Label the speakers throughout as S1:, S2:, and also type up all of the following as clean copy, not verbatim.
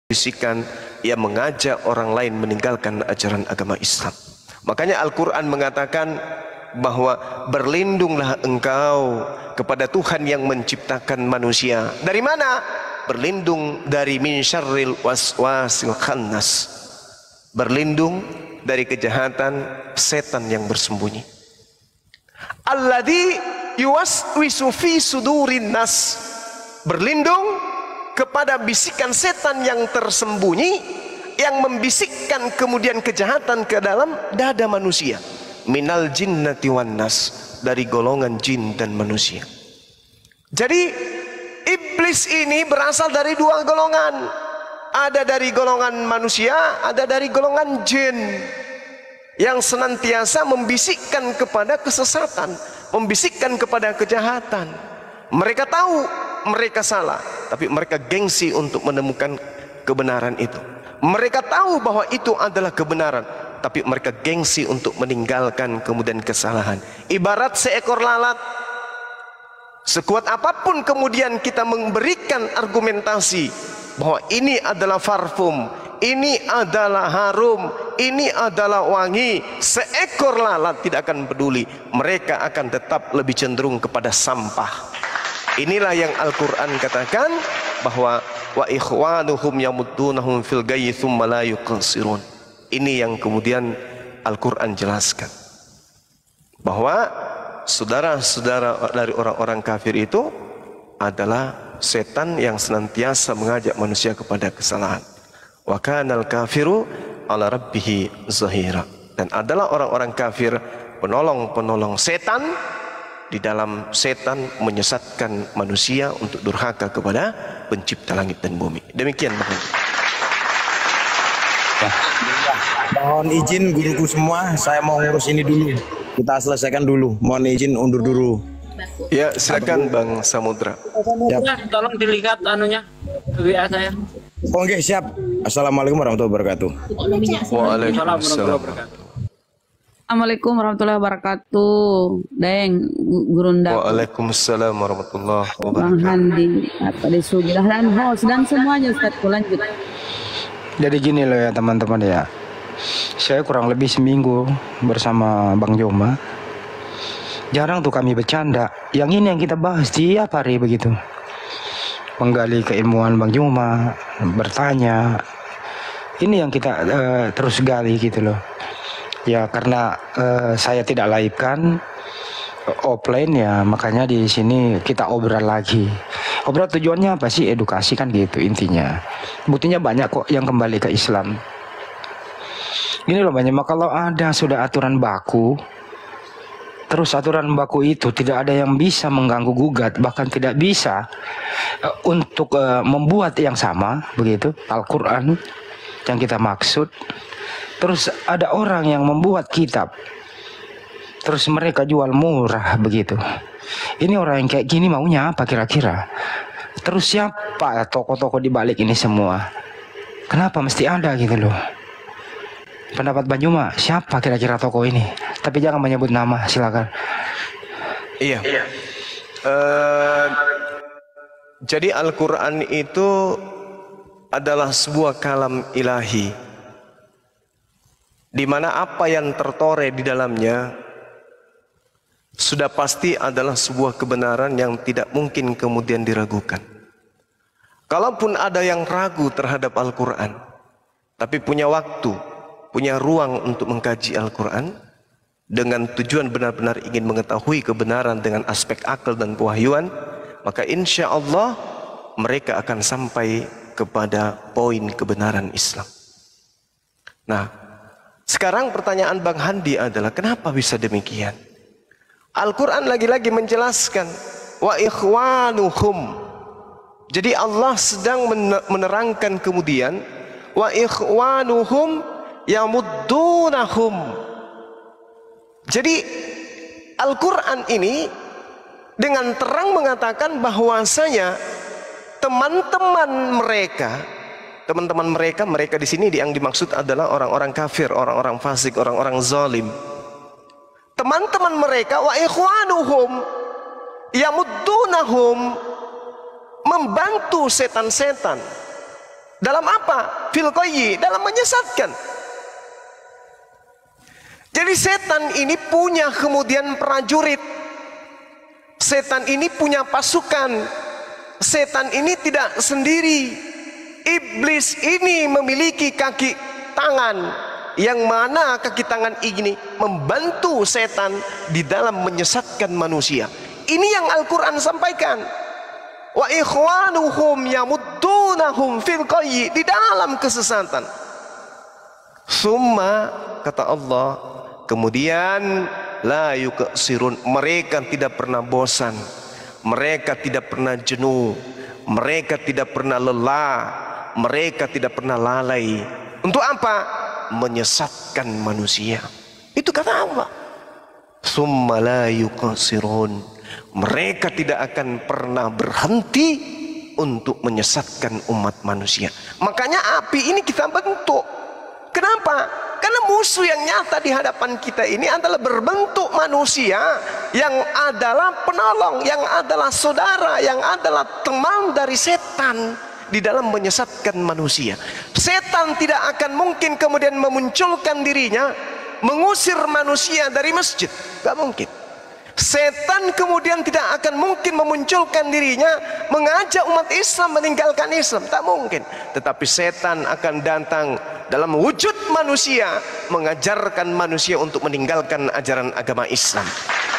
S1: bisikan yang mengajak orang lain meninggalkan ajaran agama Islam. Makanya Al-Quran mengatakan bahwa berlindunglah engkau kepada Tuhan yang menciptakan manusia. Dari mana? Berlindung dari min syarril waswasil khannas. Berlindung dari kejahatan setan yang bersembunyi. Alladzi yuwaswisu fi sudurin nas. Berlindung kepada bisikan setan yang tersembunyi, yang membisikkan kemudian kejahatan ke dalam dada manusia. Minal jinnati wan nas, dari golongan jin dan manusia. Jadi iblis ini berasal dari dua golongan. Ada dari golongan manusia, ada dari golongan jin, yang senantiasa membisikkan kepada kesesatan, membisikkan kepada kejahatan. Mereka tahu mereka salah, tapi mereka gengsi untuk menemukan kebenaran itu. Mereka tahu bahwa itu adalah kebenaran, tapi mereka gengsi untuk meninggalkan kemudian kesalahan. Ibarat seekor lalat, sekuat apapun kemudian kita memberikan argumentasi bahwa ini adalah parfum, ini adalah harum, ini adalah wangi, seekor lalat tidak akan peduli. Mereka akan tetap lebih cenderung kepada sampah. Inilah yang Al-Quran katakan bahwa wa ikhwanuhum yamuddunahum fil gayyi tsumma la yuqsirun. Ini yang kemudian Al-Quran jelaskan bahwa saudara-saudara dari orang-orang kafir itu adalah setan yang senantiasa mengajak manusia kepada kesalahan. Wa kanal kafiru ala rabbihi zahira. Dan adalah orang-orang kafir penolong-penolong setan. Di dalam setan menyesatkan manusia untuk durhaka kepada pencipta langit dan bumi. Demikian Bang.
S2: Mohon izin guruku semua, saya mau ngurus ini dulu. Kita selesaikan dulu. Mohon izin undur dulu.
S1: Ya, silakan Bang Samudra.
S3: Ya, tolong dilihat anunya WA saya.
S2: Oke, siap. Assalamualaikum warahmatullahi wabarakatuh.
S1: Waalaikumsalam.
S4: Assalamualaikum warahmatullahi wabarakatuh. Deng, Gurunda.
S1: Waalaikumsalam warahmatullahi wabarakatuh.
S4: Bang Handi, Pak Desugilah dan host dan semuanya Ustaz, lanjut.
S5: Jadi gini loh ya teman-teman ya. Saya kurang lebih seminggu bersama Bang Joma. Jarang tuh kami bercanda. Yang ini yang kita bahas tiap hari begitu. Menggali keilmuan Bang Joma, bertanya. Ini yang kita terus gali gitu loh. Ya karena saya tidak live-kan offline ya, makanya di sini kita obrol lagi. Obrol tujuannya apa sih? Edukasi kan gitu intinya. Buktinya banyak kok yang kembali ke Islam. Gini loh banyak, kalau ada sudah aturan baku, terus aturan baku itu tidak ada yang bisa mengganggu gugat, bahkan tidak bisa untuk membuat yang sama begitu Al-Quran yang kita maksud. Terus ada orang yang membuat kitab, terus mereka jual murah begitu. Ini orang yang kayak gini maunya apa kira-kira? Terus siapa toko-toko di balik ini semua? Kenapa mesti ada gitu loh? Pendapat Bang Joma, siapa kira-kira toko ini? Tapi jangan menyebut nama, silakan.
S1: Iya. Jadi Al-Quran itu adalah sebuah kalam ilahi, di mana apa yang tertore di dalamnya sudah pasti adalah sebuah kebenaran yang tidak mungkin kemudian diragukan. Kalaupun ada yang ragu terhadap Al-Quran, tapi punya waktu, punya ruang untuk mengkaji Al-Quran dengan tujuan benar-benar ingin mengetahui kebenaran dengan aspek akal dan pewahyuan, maka insya Allah mereka akan sampai kepada poin kebenaran Islam. Nah, sekarang pertanyaan Bang Handi adalah kenapa bisa demikian? Al-Quran lagi-lagi menjelaskan wa ikhwanuhum. Jadi Allah sedang menerangkan kemudian wa ikhwanuhum yamuddunahum. Jadi Al-Quran ini dengan terang mengatakan bahwasanya teman-teman mereka di sini yang dimaksud adalah orang-orang kafir, orang-orang fasik, orang-orang zalim. Teman-teman mereka wa ikhwanuhum yamuddunahum, membantu setan-setan Dalam apa? Fil ghayyi, dalam menyesatkan. Jadi setan ini punya kemudian prajurit. Setan ini punya pasukan. Setan ini tidak sendiri. Iblis ini memiliki kaki tangan, yang mana kaki tangan ini membantu setan di dalam menyesatkan manusia. Ini yang Al-Quran sampaikan. Wa ikhwanuhum yamuddunahum fil ghayyi, di dalam kesesatan. Summa, kata Allah, kemudian la yuqsirun, mereka tidak pernah bosan, mereka tidak pernah jenuh, mereka tidak pernah lelah, mereka tidak pernah lalai. Untuk apa? Menyesatkan manusia. Itu kata Allah. Summa la yuqsirun, mereka tidak akan pernah berhenti untuk menyesatkan umat manusia. Makanya api ini kita bentuk. Kenapa? Karena musuh yang nyata di hadapan kita ini adalah berbentuk manusia yang adalah penolong, yang adalah saudara, yang adalah teman dari setan di dalam menyesatkan manusia. Setan tidak akan mungkin kemudian memunculkan dirinya mengusir manusia dari masjid, gak mungkin. Setan kemudian tidak akan mungkin memunculkan dirinya mengajak umat Islam meninggalkan Islam, tak mungkin. Tetapi setan akan datang dalam wujud manusia, mengajarkan manusia untuk meninggalkan ajaran agama Islam.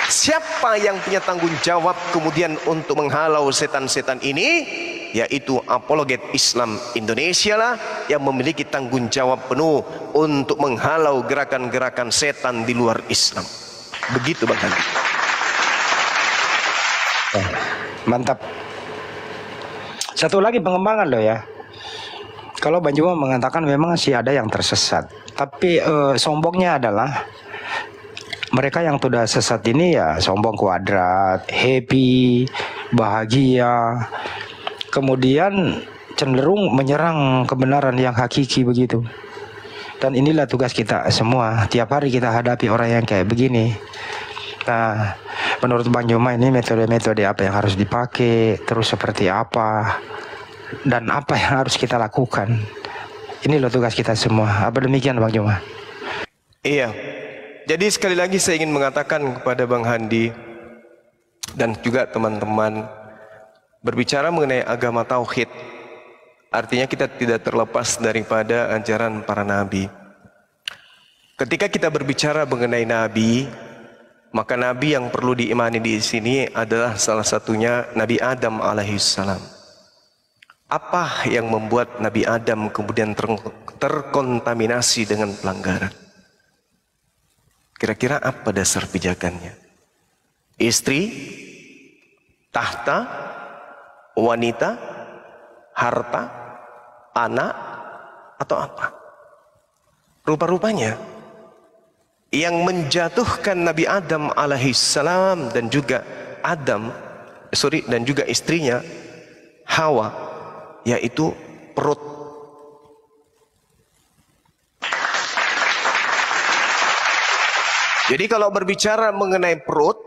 S1: Siapa yang punya tanggung jawab kemudian untuk menghalau setan-setan ini? Yaitu apologet Islam Indonesia lah yang memiliki tanggung jawab penuh untuk menghalau gerakan-gerakan setan di luar Islam. Begitu Bang Handi.
S5: Mantap. Satu lagi pengembangan loh ya. Kalau Bang Juma mengatakan memang sih ada yang tersesat, tapi sombongnya adalah mereka yang sudah sesat ini ya sombong kuadrat, happy, bahagia, kemudian cenderung menyerang kebenaran yang hakiki begitu. Dan inilah tugas kita semua. Tiap hari kita hadapi orang yang kayak begini. Nah, menurut Bang Juma ini metode-metode apa yang harus dipakai, terus seperti apa, dan apa yang harus kita lakukan. Ini loh tugas kita semua. Apa demikian Bang Juma?
S1: Iya. Jadi sekali lagi saya ingin mengatakan kepada Bang Handi dan juga teman-teman, berbicara mengenai agama tauhid, artinya kita tidak terlepas daripada ajaran para nabi. Ketika kita berbicara mengenai nabi, maka nabi yang perlu diimani di sini adalah salah satunya Nabi Adam alaihissalam. Apa yang membuat Nabi Adam kemudian terkontaminasi dengan pelanggaran? Kira-kira apa dasar pijakannya? Istri, tahta, wanita, harta, anak, atau apa? Rupa-rupanya yang menjatuhkan Nabi Adam alaihissalam dan juga dan juga istrinya Hawa, yaitu perut. Jadi kalau berbicara mengenai perut,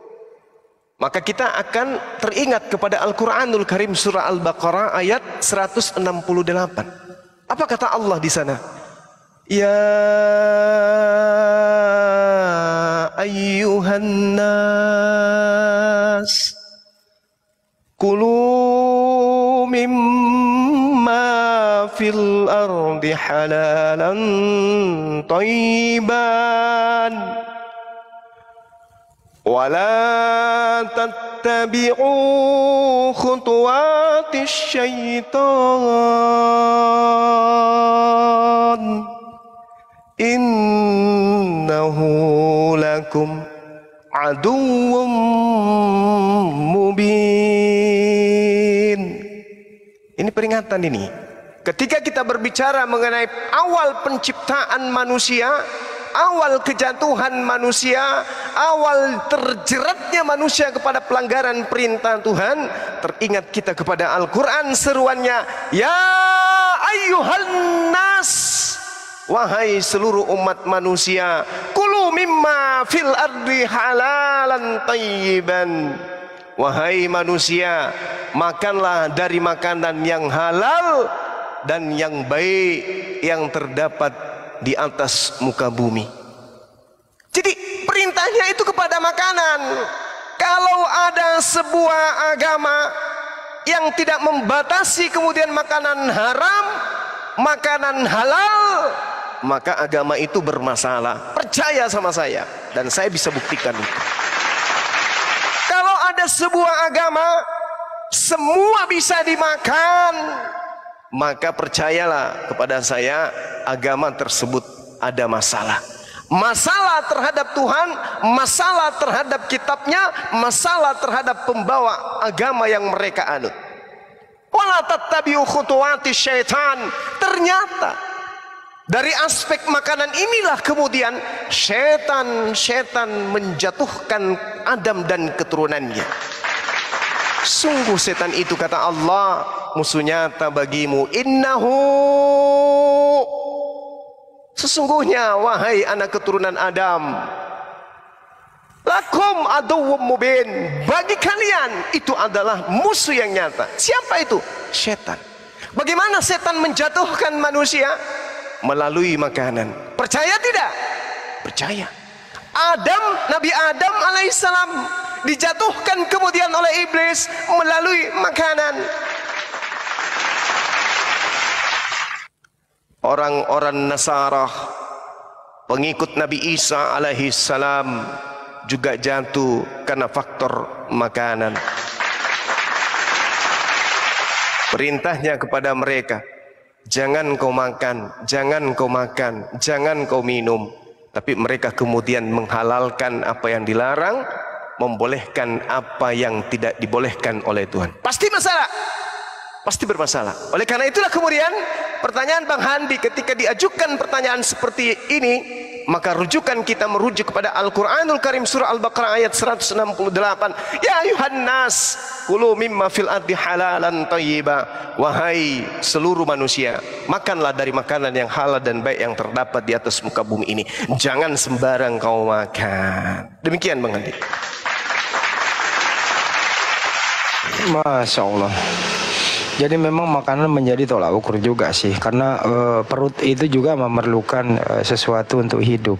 S1: maka kita akan teringat kepada Al-Quranul Karim surah Al-Baqarah ayat 168. Apa kata Allah di sana? Ya ayyuhan nas kulu mimma fil ardi halalan thayyiban wa la tattabi'u khutuwatis syaitan innahu lakum aduwwum mubin. Ini peringatan ini. Ketika kita berbicara mengenai awal penciptaan manusia, awal kejatuhan manusia, awal terjeratnya manusia kepada pelanggaran perintah Tuhan, teringat kita kepada Al-Quran seruannya, ya ayyuhan nas, wahai seluruh umat manusia, kulu mimma fil ardi halalan thayyiban. Wahai manusia, makanlah dari makanan yang halal dan yang baik yang terdapat di atas muka bumi. Jadi perintahnya itu kepada makanan. Kalau ada sebuah agama yang tidak membatasi kemudian makanan haram, makanan halal, maka agama itu bermasalah. Percaya sama saya, dan saya bisa buktikan itu. Kalau ada sebuah agama semua bisa dimakan, maka percayalah kepada saya, agama tersebut ada masalah. Masalah terhadap Tuhan, masalah terhadap kitabnya, masalah terhadap pembawa agama yang mereka anut. Wala tattabi'u khutuwati syaitan. Ternyata dari aspek makanan inilah kemudian syaitan menjatuhkan Adam dan keturunannya. Sungguh setan itu, kata Allah, musuh nyata bagimu. Innahu, sesungguhnya wahai anak keturunan Adam, lakum aduwwum mubin, bagi kalian itu adalah musuh yang nyata. Siapa itu? Setan. Bagaimana setan menjatuhkan manusia? Melalui makanan. Percaya tidak? Percaya. Nabi Adam alaihissalam dijatuhkan kemudian oleh iblis melalui makanan. Orang-orang Nasara, pengikut Nabi Isa alaihissalam, juga jatuh karena faktor makanan. Perintahnya kepada mereka, jangan kau makan, jangan kau makan, jangan kau minum. Tapi mereka kemudian menghalalkan apa yang dilarang, membolehkan apa yang tidak dibolehkan oleh Tuhan. Pasti masalah, pasti bermasalah. Oleh karena itulah kemudian pertanyaan Bang Handi, ketika diajukan pertanyaan seperti ini, maka rujukan kita merujuk kepada Al-Quranul Karim surah Al-Baqarah ayat 168. Ya ayuhan nas, kulu mimma fil ardi halalan thayyiba. Wahai seluruh manusia, makanlah dari makanan yang halal dan baik yang terdapat di atas muka bumi ini. Jangan sembarang kau makan. Demikian Bang Handi.
S5: Masya Allah. Jadi memang makanan menjadi tolak ukur juga sih, karena perut itu juga memerlukan sesuatu untuk hidup.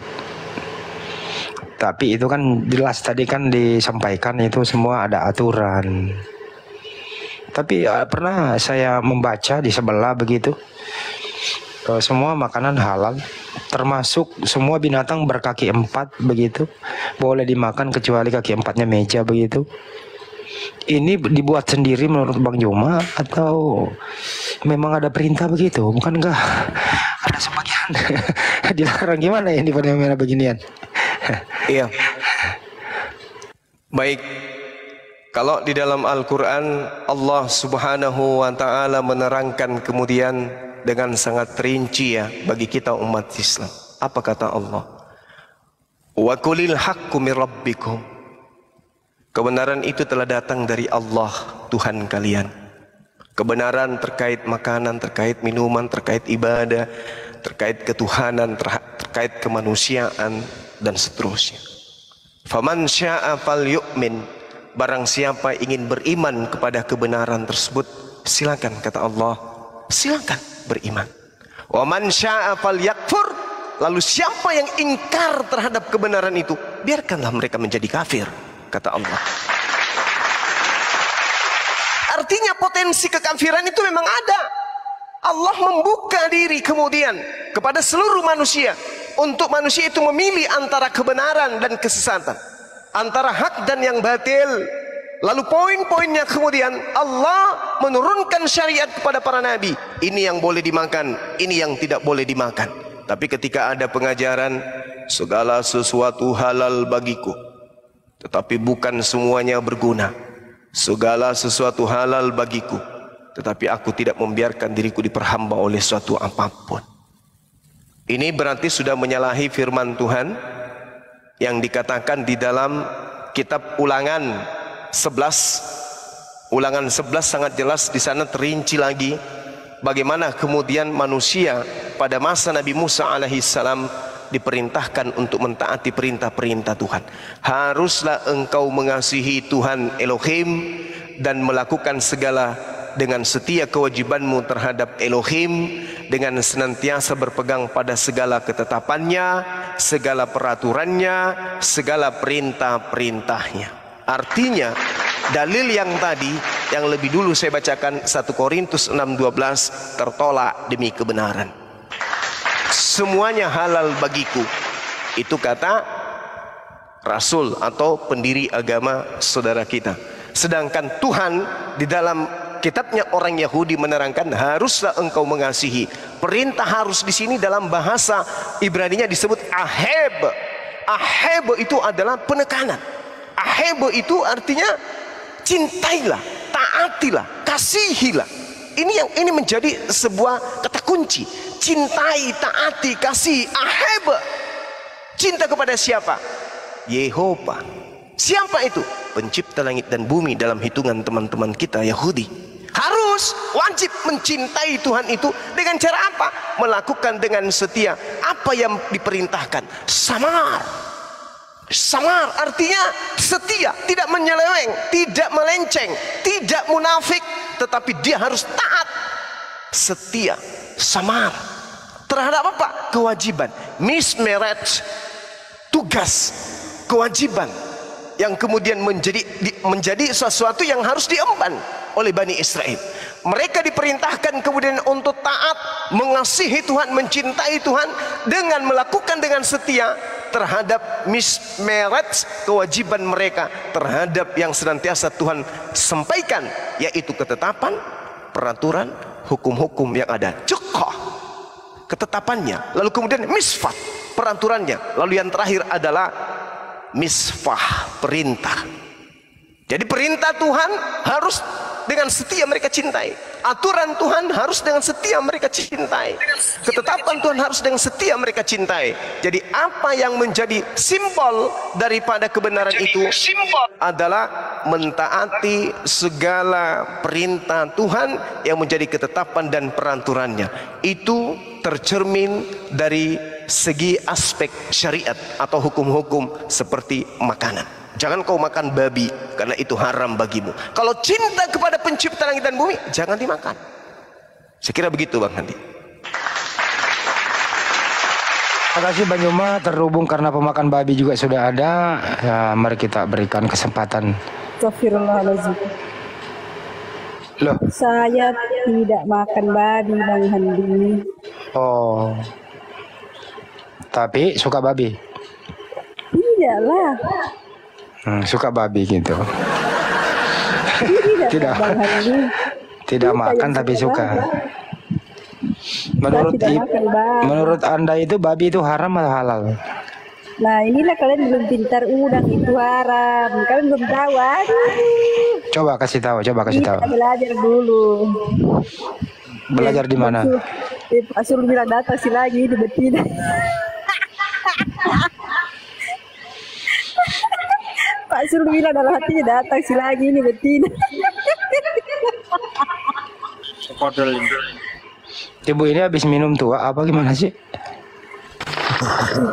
S5: Tapi itu kan jelas tadi kan disampaikan itu semua ada aturan. Tapi pernah saya membaca di sebelah begitu, semua makanan halal, termasuk semua binatang berkaki 4 begitu, boleh dimakan kecuali kaki 4-nya meja begitu. Ini dibuat sendiri menurut Bang Joma atau memang ada perintah begitu? Bukankah ada sebagian dilarang, gimana ya di fenomena beginian?
S1: Iya. Baik. Kalau di dalam Al-Quran Allah Subhanahu wa ta'ala menerangkan kemudian dengan sangat rinci ya bagi kita umat Islam. Apa kata Allah? Wa qulil haqqu mir rabbikum. Kebenaran itu telah datang dari Allah, Tuhan kalian. Kebenaran terkait makanan, terkait minuman, terkait ibadah, terkait ketuhanan, terkait kemanusiaan, dan seterusnya. Faman sya'a falyu'min. Barang siapa ingin beriman kepada kebenaran tersebut, silakan, kata Allah, silakan beriman. Wa man sya'a falyakfur. Lalu siapa yang ingkar terhadap kebenaran itu, biarkanlah mereka menjadi kafir, kata Allah. Artinya potensi kekafiran itu memang ada. Allah membuka diri kemudian kepada seluruh manusia, untuk manusia itu memilih antara kebenaran dan kesesatan, antara hak dan yang batil. Lalu poin-poinnya kemudian Allah menurunkan syariat kepada para nabi. Ini yang boleh dimakan, ini yang tidak boleh dimakan. Tapi ketika ada pengajaran segala sesuatu halal bagiku, tetapi bukan semuanya berguna. Segala sesuatu halal bagiku, tetapi aku tidak membiarkan diriku diperhamba oleh suatu apapun. Ini berarti sudah menyalahi firman Tuhan yang dikatakan di dalam kitab Ulangan 11. Ulangan 11 sangat jelas, di sana terinci lagi bagaimana kemudian manusia pada masa Nabi Musa alaihissalam diperintahkan untuk mentaati perintah-perintah Tuhan. Haruslah engkau mengasihi Tuhan Elohim dan melakukan segala dengan setia kewajibanmu terhadap Elohim, dengan senantiasa berpegang pada segala ketetapannya, segala peraturannya, segala perintah-perintahnya. Artinya dalil yang tadi yang lebih dulu saya bacakan 1 Korintus 6:12 tertolak demi kebenaran. Semuanya halal bagiku. Itu kata Rasul atau pendiri agama saudara kita. Sedangkan Tuhan di dalam kitabnya orang Yahudi menerangkan haruslah engkau mengasihi. Perintah harus di sini dalam bahasa Ibraninya disebut aheb. Aheb itu adalah penekanan. Aheb itu artinya cintailah, taatilah, kasihilah. Ini menjadi sebuah kata kunci. Cintai, taati, kasih. Aheb. Cinta kepada siapa? Yehova. Siapa itu? Pencipta langit dan bumi dalam hitungan teman-teman kita Yahudi. Harus wajib mencintai Tuhan itu dengan cara apa? Melakukan dengan setia apa yang diperintahkan. Samar. Samar artinya setia, tidak menyeleweng, tidak melenceng, tidak munafik, tetapi dia harus taat. Setia, samar terhadap apa? Kewajiban, mismarriage, tugas, kewajiban yang kemudian menjadi sesuatu yang harus diemban oleh Bani Israel. Mereka diperintahkan kemudian untuk taat, mengasihi Tuhan, mencintai Tuhan dengan melakukan dengan setia terhadap mismarriage, kewajiban mereka terhadap yang senantiasa Tuhan sampaikan, yaitu ketetapan, peraturan, hukum-hukum yang ada. Cukup ketetapannya, lalu kemudian misfat, peraturannya, lalu yang terakhir adalah misfah, perintah. Jadi perintah Tuhan harus dengan setia mereka cintai. Aturan Tuhan harus dengan setia mereka cintai. Ketetapan Tuhan harus dengan setia mereka cintai. Jadi apa yang menjadi simbol daripada kebenaran itu adalah mentaati segala perintah Tuhan yang menjadi ketetapan dan peraturannya. Itu tercermin dari segi aspek syariat atau hukum-hukum seperti makanan. Jangan kau makan babi karena itu haram bagimu. Kalau cinta kepada pencipta langit dan bumi, jangan dimakan. Saya kira begitu Bang Handi.
S5: Terima kasih Bang Yoma, terhubung karena pemakan babi juga sudah ada. Ya, mari kita berikan kesempatan.
S4: Astagfirullahaladzim.
S5: Loh,
S4: Saya tidak makan babi, Bang Handi.
S5: oh, tapi suka babi.
S4: Tidaklah.
S5: Suka babi gitu. Tidak,
S4: Bang Handi.
S5: tidak
S4: Kita
S5: makan
S4: yang
S5: tapi
S4: suka
S5: suka.
S4: babi.
S5: Menurut
S4: Kita tidak makan babi.
S5: menurut Anda itu babi itu haram atau halal?
S4: Nah inilah kalian belum pintar, udang itu haram. Kalian belum tahu. Aduh.
S5: Coba kasih tahu, coba kasih tahu.
S4: Kita belajar dulu.
S5: Belajar di mana?
S4: Pak Sul bilang data sih lagi di betina. Pak Sul bilang dalam hatinya datang sih lagi ini betina.
S3: Kodol ini.
S5: Ibu ini habis minum tua apa gimana sih?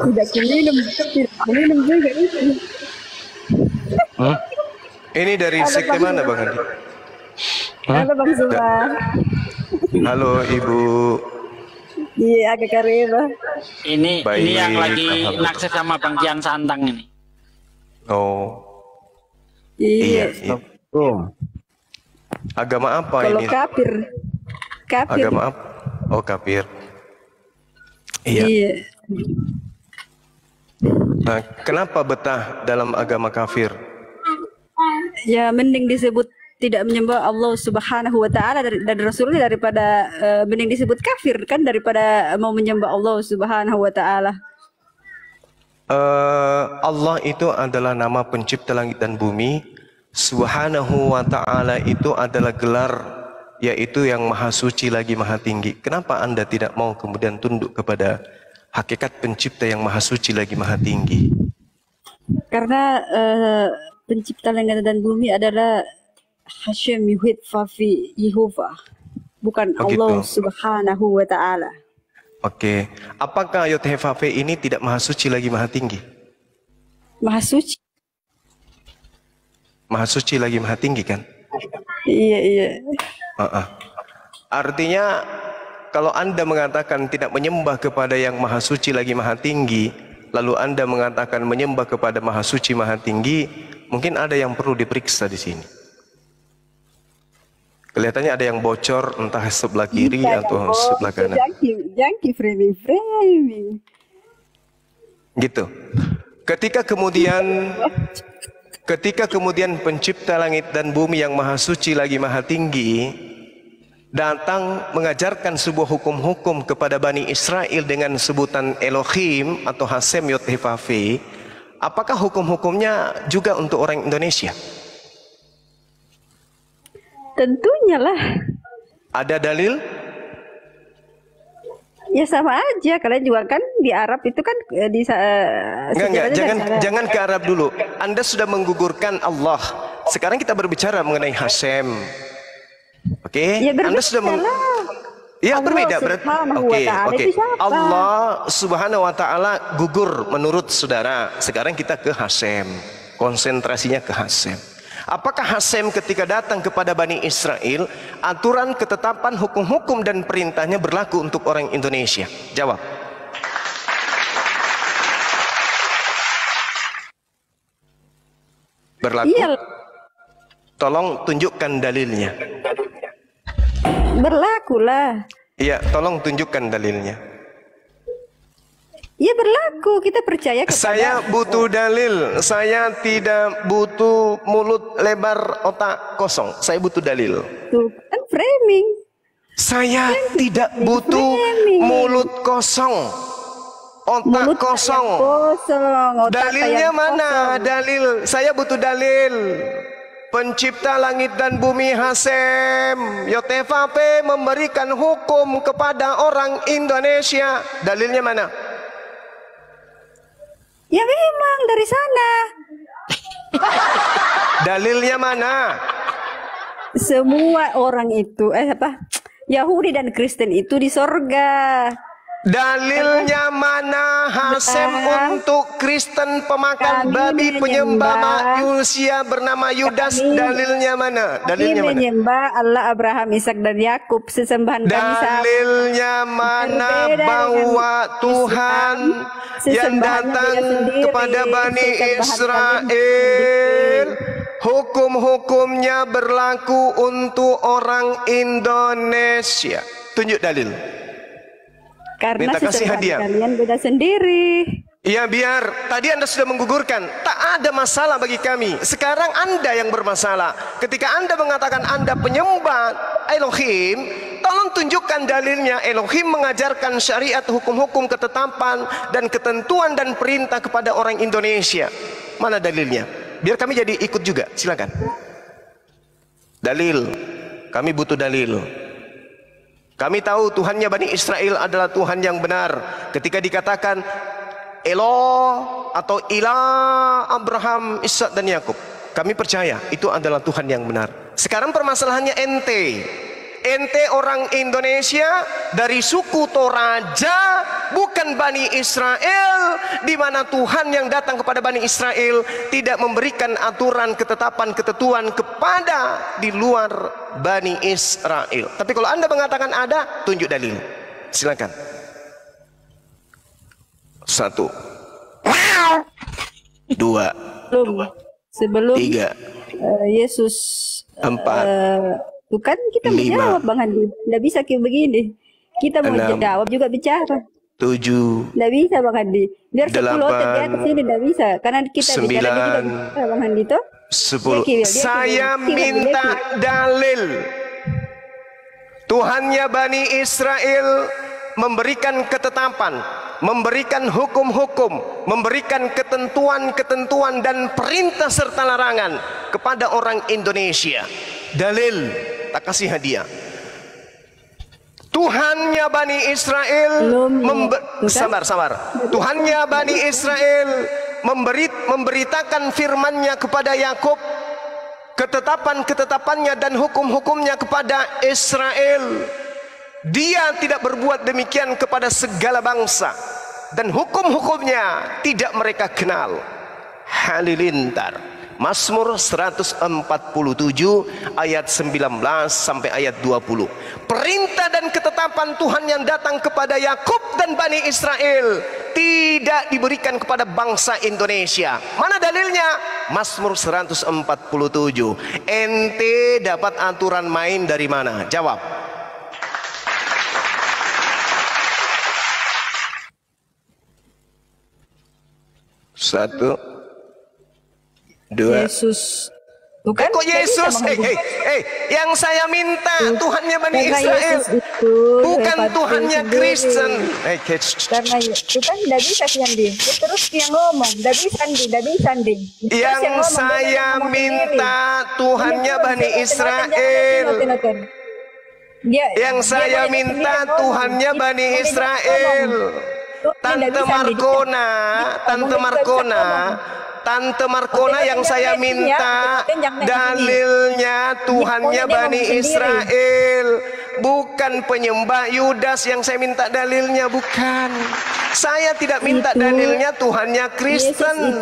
S4: Tidak kuminum juga itu.
S1: Ini dari sekte mana Bang Handi?
S4: Halo Bang Zuma.
S1: Halo Ibu.
S4: Iya agak kareba.
S3: Ini
S1: Baik,
S3: yang lagi
S1: halo.
S3: naksir sama Bang Kian Santang ini.
S1: Oh,
S4: Iya.
S1: iya.
S2: Oh,
S1: Agama apa
S4: Kalau
S1: ini?
S4: kafir.
S1: Agama apa? Oh, kafir. Iya.
S4: Iya.
S1: Nah, kenapa betah dalam agama kafir?
S4: Ya mending disebut tidak menyembah Allah Subhanahu wa taala dan Rasulnya daripada mending disebut kafir kan daripada mau menyembah Allah Subhanahu wa taala.
S1: Allah itu adalah nama pencipta langit dan bumi. Subhanahu wa ta'ala itu adalah gelar, yaitu yang maha suci lagi maha tinggi. Kenapa Anda tidak mau kemudian tunduk kepada hakikat pencipta yang maha suci lagi maha tinggi?
S4: Karena pencipta langit dan bumi adalah Hashem Yuhid Fafi Yehova, bukan
S1: Oh,
S4: Allah
S1: gitu.
S4: Subhanahu wa taala.
S1: Oke, apakah Yod-Heh-Vav-He ini tidak maha suci lagi maha tinggi?
S4: Maha suci.
S1: Maha suci lagi maha tinggi kan?
S4: Iya iya.
S1: Artinya kalau Anda mengatakan tidak menyembah kepada yang maha suci lagi maha tinggi, lalu Anda mengatakan menyembah kepada maha suci maha tinggi, mungkin ada yang perlu diperiksa di sini. Kelihatannya ada yang bocor, entah sebelah kiri atau sebelah kanan.
S4: Jangki framing.
S1: Gitu. Ketika kemudian pencipta langit dan bumi yang maha suci lagi maha tinggi datang mengajarkan sebuah hukum-hukum kepada Bani Israel dengan sebutan Elohim atau Hasem Yod Heh Vav He, apakah hukum-hukumnya juga untuk orang Indonesia?
S4: Tentunya lah.
S1: Ada dalil?
S4: Ya sama aja, kalian juga kan di Arab itu kan
S1: enggak, jangan ke Arab dulu. Anda sudah menggugurkan Allah. Sekarang kita berbicara mengenai Hasem. Oke?
S4: Ya,
S1: Anda sudah ya berbeda berarti. Oke. Allah Subhanahu wa taala gugur menurut saudara. Sekarang kita ke Hasem. Konsentrasinya ke Hasem. Apakah Hasem ketika datang kepada Bani Israel, aturan, ketetapan, hukum-hukum dan perintahnya berlaku untuk orang Indonesia? Jawab. Berlaku? Iya. Tolong tunjukkan dalilnya.
S4: Berlaku lah.
S1: Iya, tolong tunjukkan dalilnya.
S4: Ya berlaku, kita percaya kepada...
S1: Saya butuh dalil. Saya tidak butuh mulut lebar otak kosong. Saya butuh dalil.
S4: Tuh kan framing.
S1: Saya tidak butuh mulut kosong, otak kosong. Dalilnya mana? Dalil. Saya butuh dalil. Pencipta langit dan bumi Hasem Yod Heh Vav He memberikan hukum kepada orang Indonesia. Dalilnya mana?
S4: Ya memang dari sana.
S1: Dalilnya mana?
S4: Semua orang itu Yahudi dan Kristen itu di sorga.
S1: Dalilnya mana? Hasem untuk Kristen pemakan babi, penyembah manusia bernama Yudas. Dalilnya mana? Dalilnya mana?
S4: Menyembah Allah Abraham, Ishak dan Yakub sesembahan kami.
S1: Dalilnya mana bahwa Tuhan yang datang kepada Bani Israel hukum-hukumnya berlaku untuk orang Indonesia? Tunjuk dalil.
S4: Karena
S1: minta kasih hadiah.
S4: Kalian beda sendiri.
S1: Ya biar tadi Anda sudah menggugurkan, tak ada masalah bagi kami. Sekarang Anda yang bermasalah. Ketika Anda mengatakan Anda penyembah Elohim, tolong tunjukkan dalilnya. Elohim mengajarkan syariat, hukum-hukum, ketetapan dan ketentuan dan perintah kepada orang Indonesia. Mana dalilnya? Biar kami jadi ikut juga. Silakan. Dalil. Kami butuh dalil. Kami tahu Tuhannya Bani Israel adalah Tuhan yang benar. Ketika dikatakan Eloh atau Ilah Abraham, Ishak dan Yakub, kami percaya itu adalah Tuhan yang benar. Sekarang permasalahannya ente orang Indonesia dari suku Toraja, bukan Bani Israel, di mana Tuhan yang datang kepada Bani Israel tidak memberikan aturan, ketetapan, ketentuan kepada di luar Bani Israel. Tapi kalau Anda mengatakan ada, tunjuk dalil. Silakan. 1 2
S4: Sebelum
S1: 3
S4: Yesus
S1: 4
S4: bukan kita menjawab Bang Handi. Tidak bisa kayak begini. Kita mau jawab juga bicara.
S1: 7
S4: Tidak bisa Bang Handi. Biar 10 otot di atas ini tidak bisa. Karena kita
S1: 9
S4: bicara juga bicara Bang Handi toh.
S1: 10. Saya minta dalil. Tuhannya Bani Israel memberikan ketetapan, memberikan hukum-hukum, memberikan ketentuan-ketentuan dan perintah serta larangan kepada orang Indonesia. Dalil, tak kasih hadiah. Tuhannya Bani Israel sabar. Tuhannya Bani Israel memberitakan firman-Nya kepada Yakub, ketetapan-ketetapannya dan hukum-hukumnya kepada Israel. Dia tidak berbuat demikian kepada segala bangsa, dan hukum-hukumnya tidak mereka kenal. Halilintar. Mazmur 147 ayat 19 sampai ayat 20. Perintah dan ketetapan Tuhan yang datang kepada Yakub dan Bani Israel tidak diberikan kepada bangsa Indonesia. Mana dalilnya? Mazmur 147. Ente dapat aturan main dari mana? Jawab. Satu, dua.
S4: Yesus. Bukan?
S1: Kok Yesus? Yang saya minta Tuhannya Bani
S4: Karena
S1: Israel,
S4: Yesus itu
S1: bukan
S4: hebat
S1: Tuhannya
S4: sendiri.
S1: Kristen.
S4: Karena itu kan tidak bisa Sandi. Terus dia ngomong, tidak bisa Sandi.
S1: Yang saya minta Tuhannya Bani Israel. Yang saya minta Tuhannya Bani Israel. Tante Markona yang saya minta dalilnya Tuhannya Bani Israel, bukan penyembah Yudas yang saya minta dalilnya, bukan. Saya tidak minta dalilnya Tuhannya Kristen.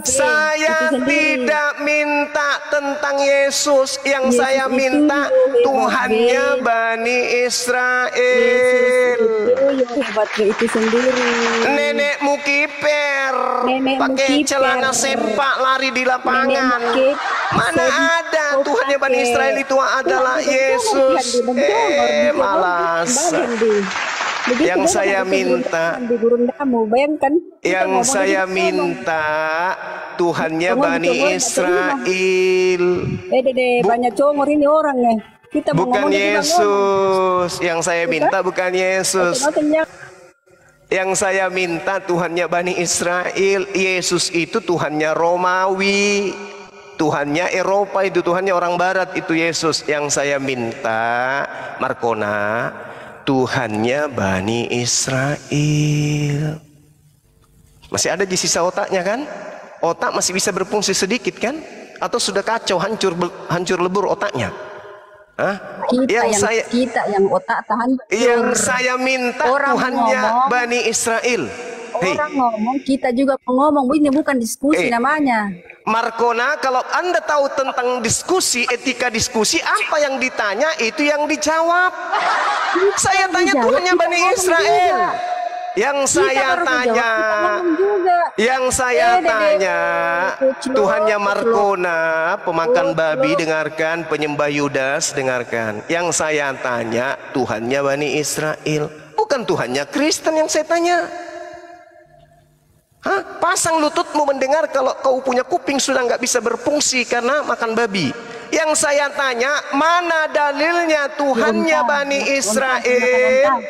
S1: Saya tidak minta tentang Yesus, yang saya minta Tuhannya Bani Israel.
S4: Itu sendiri.
S1: Nenekmu kiper, pakai celana sepak lari di lapangan. Mana ada Tuhannya Bani Israel itu adalah Yesus. Malas. Yang saya minta, Tuhannya Bani Israel.
S4: Banyak congor ini orangnya.
S1: Bukan Yesus. Yang saya minta bukan Yesus. Yang saya minta Tuhannya Bani Israel. Yesus itu Tuhannya Romawi, Tuhannya Eropa, itu Tuhannya orang Barat, itu Yesus. Yang saya minta, Markona, Tuhannya Bani Israel. Masih ada di sisa otaknya kan? Otak masih bisa berfungsi sedikit kan? Atau sudah kacau, hancur lebur otaknya?
S4: Kita yang otak tahan.
S1: Yang saya minta Tuhannya Bani Israel.
S4: Orang ngomong, kita juga ngomong. Ini bukan diskusi namanya.
S1: Markona, kalau Anda tahu tentang diskusi, etika diskusi, apa yang ditanya itu yang dijawab. Saya tanya Tuhannya Bani Israel. Yang saya tanya, Tuhannya Markona, pemakan babi, dengarkan, penyembah Yudas, dengarkan. Yang saya tanya, Tuhannya Bani Israel, bukan Tuhannya Kristen yang saya tanya. Pasang lututmu mendengar kalau kau punya kuping sudah nggak bisa berfungsi karena makan babi. Yang saya tanya, mana dalilnya Tuhannya Bani Israel?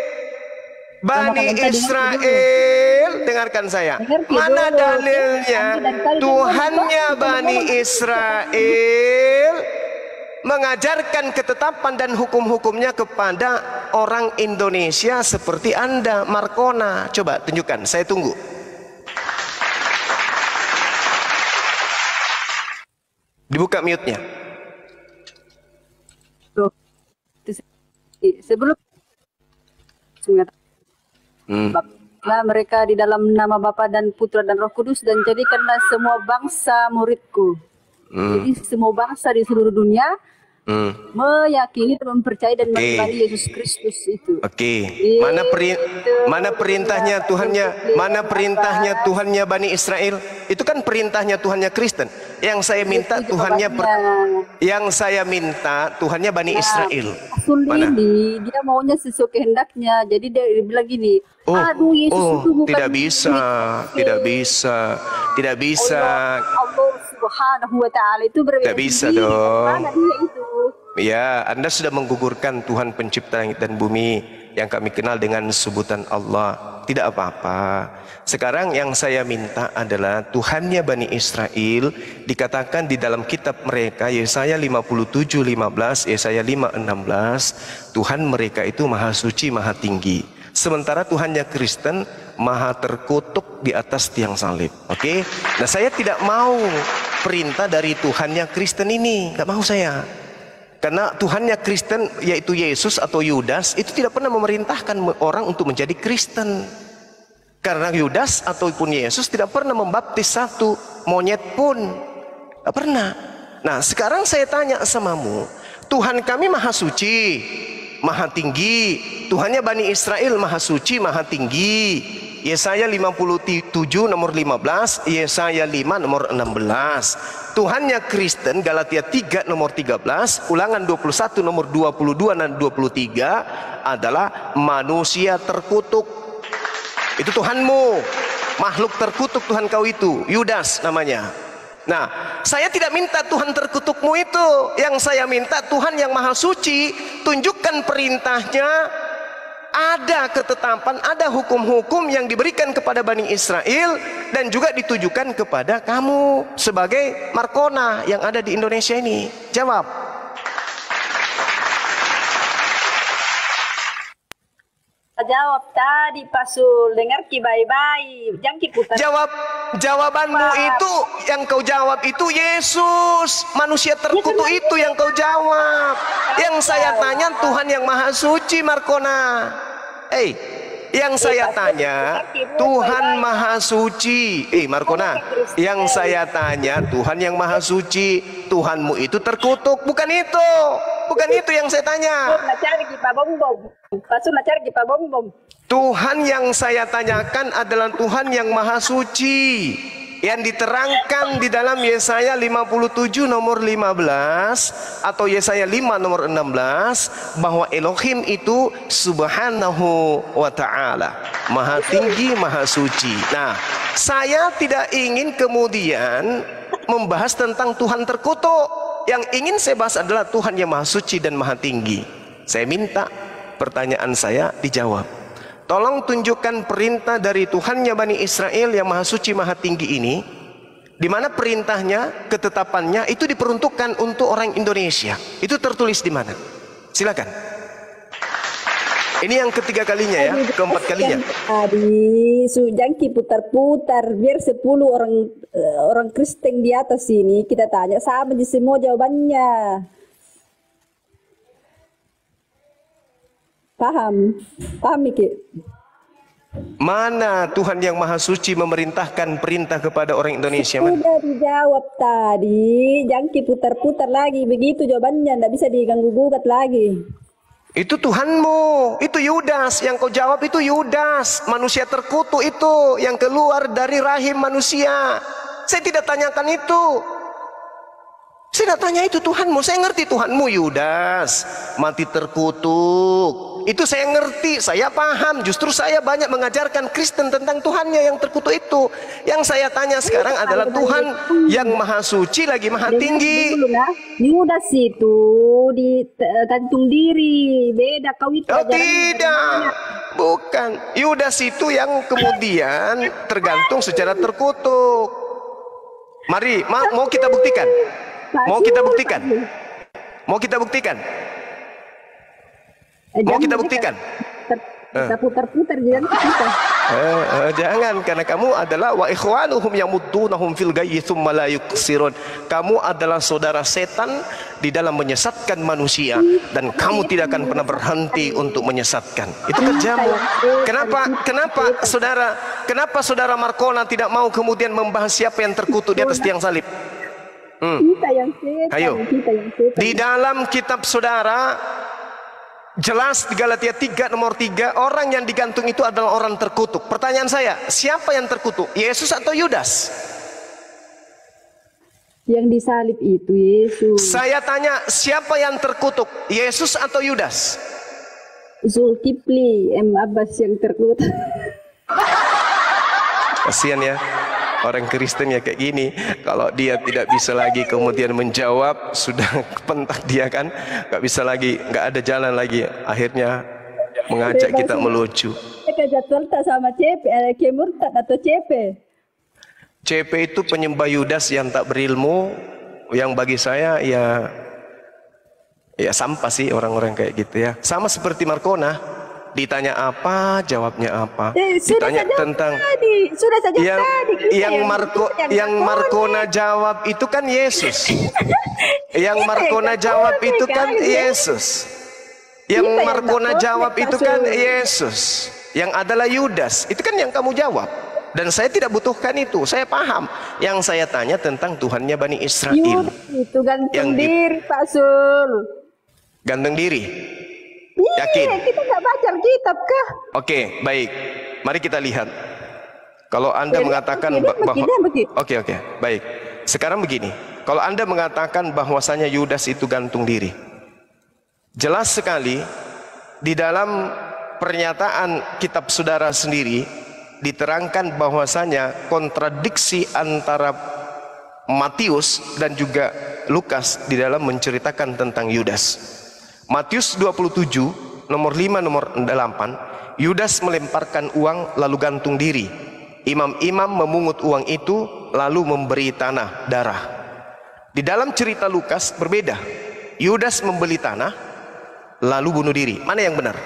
S1: Bani Israel, dengarkan saya. Mana dalilnya Tuhannya Bani Israel mengajarkan ketetapan dan hukum-hukumnya kepada orang Indonesia seperti Anda, Markona? Coba tunjukkan, saya tunggu. Dibuka mute-nya.
S4: Sebelum mereka di dalam nama Bapa dan Putra dan Roh Kudus, dan jadikanlah semua bangsa muridku. Jadi semua bangsa di seluruh dunia meyakini dan mempercayai dan mengimani Yesus Kristus itu.
S1: Mana perintahnya Tuhannya? Mana perintahnya Tuhannya Bani Israel? Itu kan perintahnya Tuhannya Kristen. Yang saya minta Tuhannya Bani Israel.
S4: Mana? Dia maunya sesuai kehendaknya. Jadi dia bilang gini, aduh Yesus itu bukan
S1: tidak bisa.
S4: Allah Subhanahu wa Ta'ala itu berbeda.
S1: Tidak bisa dong.
S4: Mana dia itu?
S1: Ya, Anda sudah menggugurkan Tuhan pencipta langit dan bumi yang kami kenal dengan sebutan Allah. Tidak apa-apa. Sekarang yang saya minta adalah Tuhannya Bani Israel dikatakan di dalam kitab mereka, Yesaya 57:15, Yesaya 5:16, Tuhan mereka itu maha suci, maha tinggi. Sementara Tuhannya Kristen maha terkutuk di atas tiang salib. Oke? Nah, saya tidak mau perintah dari Tuhannya Kristen ini, nggak mau saya. Karena Tuhannya Kristen yaitu Yesus atau Yudas itu tidak pernah memerintahkan orang untuk menjadi Kristen. Karena Yudas ataupun Yesus tidak pernah membaptis satu monyet pun. Gak pernah. Nah sekarang saya tanya samamu, Tuhan kami maha suci, maha tinggi. Tuhannya Bani Israel maha suci, maha tinggi. Yesaya 57 nomor 15, Yesaya 5 nomor 16. Tuhannya Kristen Galatia 3 nomor 13, Ulangan 21 nomor 22 dan 23 adalah manusia terkutuk. Itu Tuhanmu, makhluk terkutuk Tuhan kau itu, Yudas namanya. Nah, saya tidak minta Tuhan terkutukmu itu. Yang saya minta Tuhan yang maha suci, tunjukkan perintahnya. Ada ketetapan, ada hukum-hukum yang diberikan kepada Bani Israel dan juga ditujukan kepada kamu sebagai Markona yang ada di Indonesia ini. Jawab.
S4: Jawab tadi Pasul, dengar ki baik-baik, jangan ki putar.
S1: Jawabanmu itu yang kau jawab itu Yesus, manusia terkutuk itu yang kau jawab. Yang saya tanya Tuhan yang maha suci, Markona. Yang saya tanya Tuhan maha suci. Markona, yang saya tanya Tuhan yang maha suci, Tuhanmu itu terkutuk, bukan itu. Bukan itu yang saya tanya. Tuhan yang saya tanyakan adalah Tuhan yang maha suci, yang diterangkan di dalam Yesaya 57 nomor 15 atau Yesaya 5 nomor 16 bahwa Elohim itu subhanahu wa ta'ala, maha tinggi, maha suci. Nah, saya tidak ingin kemudian membahas tentang Tuhan terkutuk. Yang ingin saya bahas adalah Tuhan yang maha suci dan maha tinggi. Saya minta pertanyaan saya dijawab. Tolong tunjukkan perintah dari Tuhannya Bani Israel yang maha suci maha tinggi ini, di mana perintahnya, ketetapannya itu diperuntukkan untuk orang Indonesia. Itu tertulis di mana? Silakan. Ini yang ketiga kalinya ya, keempat kalinya.
S4: Tadi Sujangki putar-putar biar 10 orang Kristen di atas sini kita tanya sama di semua jawabannya. Paham Miki?
S1: Mana Tuhan yang maha suci memerintahkan perintah kepada orang Indonesia?
S4: Sudah dijawab tadi, Jangki putar-putar lagi begitu jawabannya, tidak bisa diganggu-gugat lagi.
S1: Itu Tuhanmu, itu Yudas, yang kau jawab itu Yudas, manusia terkutuk itu yang keluar dari rahim manusia. Saya tidak tanyakan itu. Saya tidak tanya itu Tuhanmu. Saya ngerti Tuhanmu Yudas, mati terkutuk. Itu saya ngerti, saya paham. Justru saya banyak mengajarkan Kristen tentang Tuhannya yang terkutuk itu. Yang saya tanya sekarang adalah Tuhan yang maha suci lagi maha tinggi.
S4: Yudas itu di gantung diri, beda kau itu.
S1: Oh tidak, bukan. Yudas itu yang kemudian tergantung secara terkutuk. Mari, mau kita buktikan. Mau kita buktikan? Mau kita buktikan? Mau kita buktikan?
S4: Kita putar-putar jangan kita.
S1: Jangan, karena kamu adalah wa ikhwanuhum yamuddunahum fil ghayyi tsumma la yuqsirun. Kamu adalah saudara setan di dalam menyesatkan manusia dan kamu tidak akan pernah berhenti untuk menyesatkan. Itu kerjamu. Kenapa saudara Markona tidak mau kemudian membahas siapa yang terkutuk di atas tiang salib?
S4: Kita yang setan.
S1: Ayo. Di dalam kitab saudara jelas di Galatia 3 nomor 3, orang yang digantung itu adalah orang terkutuk. Pertanyaan saya, siapa yang terkutuk? Yesus atau Yudas?
S4: Yang disalib itu Yesus.
S1: Saya tanya, siapa yang terkutuk? Yesus atau Yudas?
S4: Zulkifli M. Abbas yang terkutuk.
S1: Kasihan ya orang Kristen ya kayak gini. Kalau dia tidak bisa lagi kemudian menjawab, sudah kepentak dia kan, nggak bisa lagi, nggak ada jalan lagi. Akhirnya mengajak kita melucu.
S4: Jadwal tak sama CP, Kemurtad atau CP?
S1: CP itu penyembah Yudas yang tak berilmu, yang bagi saya ya sampah sih orang-orang kayak gitu ya. Sama seperti Markona. Ditanya apa, jawabnya apa. Ditanya tentang yang Markona jawab itu kan Yesus. Yang Markona jawab itu kan Yesus. Yang Markona jawab itu kan Yesus. Yang adalah Yudas. Itu kan yang kamu jawab. Dan saya tidak butuhkan itu. Saya paham. Yang saya tanya tentang Tuhannya Bani Israel.
S4: Yudas itu gantung diri, Pak Sul.
S1: Gantung diri.
S4: Iya,
S1: Yakin?
S4: kita nggak baca kitab kah?
S1: Oke, baik. Mari kita lihat. Kalau Anda mengatakan bahwa Oke, baik. Sekarang begini. Kalau Anda mengatakan bahwasanya Yudas itu gantung diri. Jelas sekali di dalam pernyataan kitab saudara sendiri diterangkan bahwasanya kontradiksi antara Matius dan juga Lukas di dalam menceritakan tentang Yudas. Matius 27 nomor 5 nomor 8, Yudas melemparkan uang lalu gantung diri. Imam-imam memungut uang itu lalu memberi tanah darah. Di dalam cerita Lukas berbeda. Yudas membeli tanah lalu bunuh diri. Mana yang benar?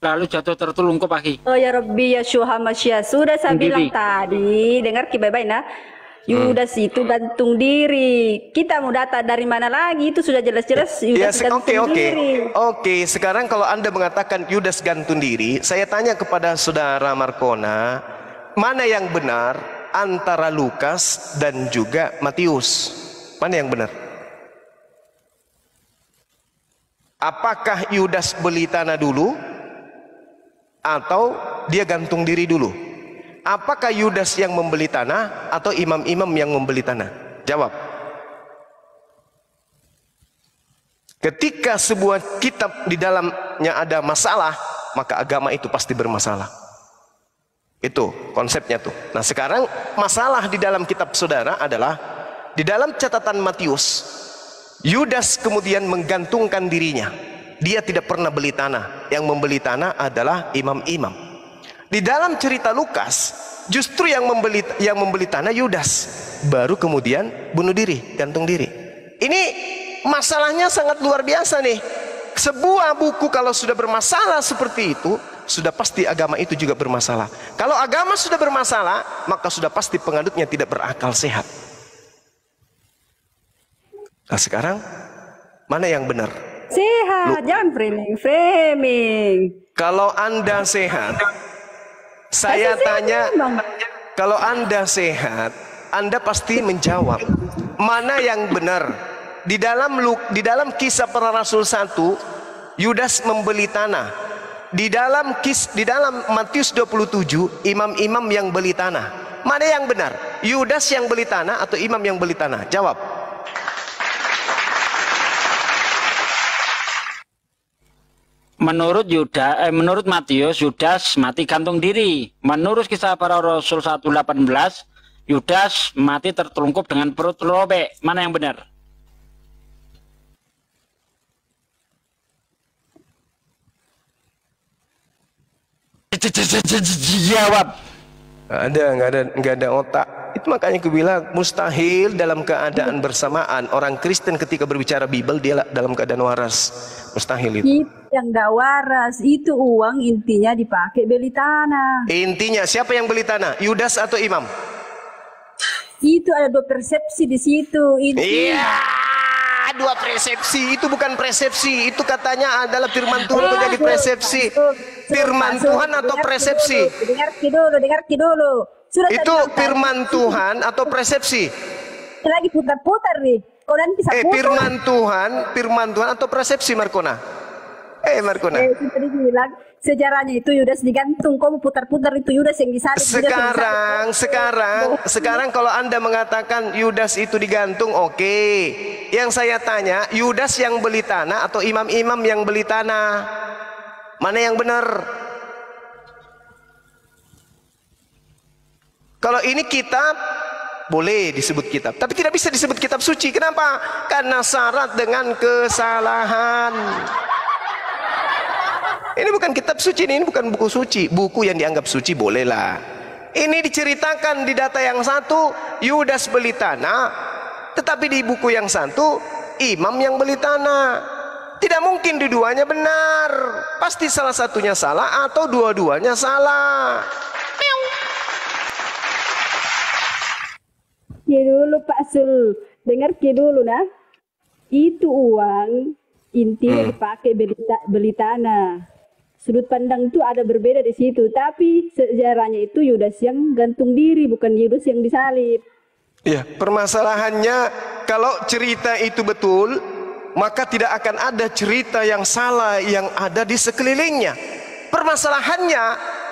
S3: Lalu jatuh tertelungkup lagi.
S4: Oh ya Rabbi ya Syuhamasya. Sudah saya bilang tadi, dengar baik-baik nah. Yudas itu gantung diri. Kita mau data dari mana lagi? Itu sudah jelas-jelas Yudas gantung diri.
S1: Oke, sekarang kalau Anda mengatakan Yudas gantung diri, saya tanya kepada saudara Markona, mana yang benar antara Lukas dan juga Matius? Mana yang benar? Apakah Yudas beli tanah dulu atau dia gantung diri dulu? Apakah Yudas yang membeli tanah atau imam-imam yang membeli tanah? Jawab. Ketika sebuah kitab di dalamnya ada masalah, maka agama itu pasti bermasalah. Itu konsepnya tuh. Nah sekarang masalah di dalam kitab saudara adalah di dalam catatan Matius, Yudas kemudian menggantungkan dirinya. Dia tidak pernah beli tanah. Yang membeli tanah adalah imam-imam. Di dalam cerita Lukas, justru yang membeli tanah Yudas, baru kemudian bunuh diri, gantung diri. Ini masalahnya sangat luar biasa nih. Sebuah buku kalau sudah bermasalah seperti itu, sudah pasti agama itu juga bermasalah. Kalau agama sudah bermasalah, maka sudah pasti penganutnya tidak berakal sehat. Nah sekarang mana yang benar?
S4: Sehat, jangan framing.
S1: Kalau Anda sehat, saya tanya, kalau Anda sehat, Anda pasti menjawab mana yang benar. Di dalam kisah para rasul 1, Yudas membeli tanah. Di dalam Matius 27, imam-imam yang beli tanah. Mana yang benar? Yudas yang beli tanah atau imam yang beli tanah? Jawab.
S3: Menurut Matius, Yudas mati gantung diri. Menurut kisah para rasul 1:18, Yudas mati tertelungkup dengan perut robek. Mana yang benar? Jawab.
S1: Nggak ada otak. Itu makanya aku bilang mustahil dalam keadaan bersamaan. Orang Kristen ketika berbicara Bible dia dalam keadaan waras. Mustahil itu.
S4: Yang nggak waras itu uang intinya dipakai beli tanah.
S1: Intinya siapa yang beli tanah? Yudas atau imam?
S4: Itu ada dua persepsi di situ.
S1: Iya, dua persepsi. Itu bukan persepsi. Itu katanya adalah firman Tuhan menjadi persepsi. Firman Tuhan atau persepsi?
S4: Dengar dulu. Sudah
S1: itu firman Tuhan atau persepsi?
S4: Lagi putar-putar nih. Kalian bisa putar.
S1: Firman Tuhan atau persepsi Markona? Markona.
S4: Tadi bilang sejarahnya itu Yudas digantung, kamu putar-putar itu Yudas yang disalib.
S1: Sekarang kalau Anda mengatakan Yudas itu digantung, oke. Yang saya tanya, Yudas yang beli tanah atau imam-imam yang beli tanah? Mana yang benar? Kalau ini kitab boleh disebut kitab, tapi tidak bisa disebut kitab suci. Kenapa? Karena syarat dengan kesalahan. Ini bukan kitab suci, ini bukan buku suci. Buku yang dianggap suci bolehlah. Ini diceritakan di data yang satu, Yudas beli tanah, tetapi di buku yang satu, imam yang beli tanah. Tidak mungkin dua-duanya benar. Pasti salah satunya salah atau dua-duanya salah.
S4: Ya dulu Pak Sul, dengar dulu nah. Itu uang intinya dipakai beli tanah. sudut pandang itu ada berbeda di situ. Tapi sejarahnya itu Yudas yang gantung diri, bukan Yudas yang disalib.
S1: Ya, permasalahannya kalau cerita itu betul, maka tidak akan ada cerita yang salah yang ada di sekelilingnya. Permasalahannya,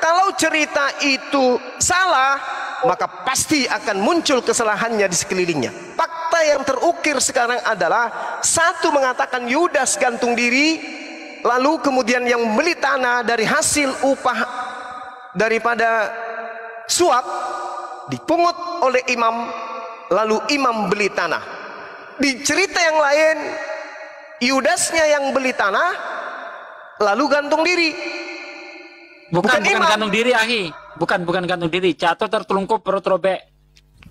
S1: kalau cerita itu salah, maka pasti akan muncul kesalahannya di sekelilingnya. Fakta yang terukir sekarang adalah satu mengatakan Yudas gantung diri, lalu kemudian yang beli tanah dari hasil upah daripada suap dipungut oleh imam, lalu imam beli tanah. Di cerita yang lain, Yudasnya yang beli tanah lalu gantung diri.
S3: Bukan gantung diri, Ahi. Bukan gantung diri. Jatuh tertelungkup perut robek.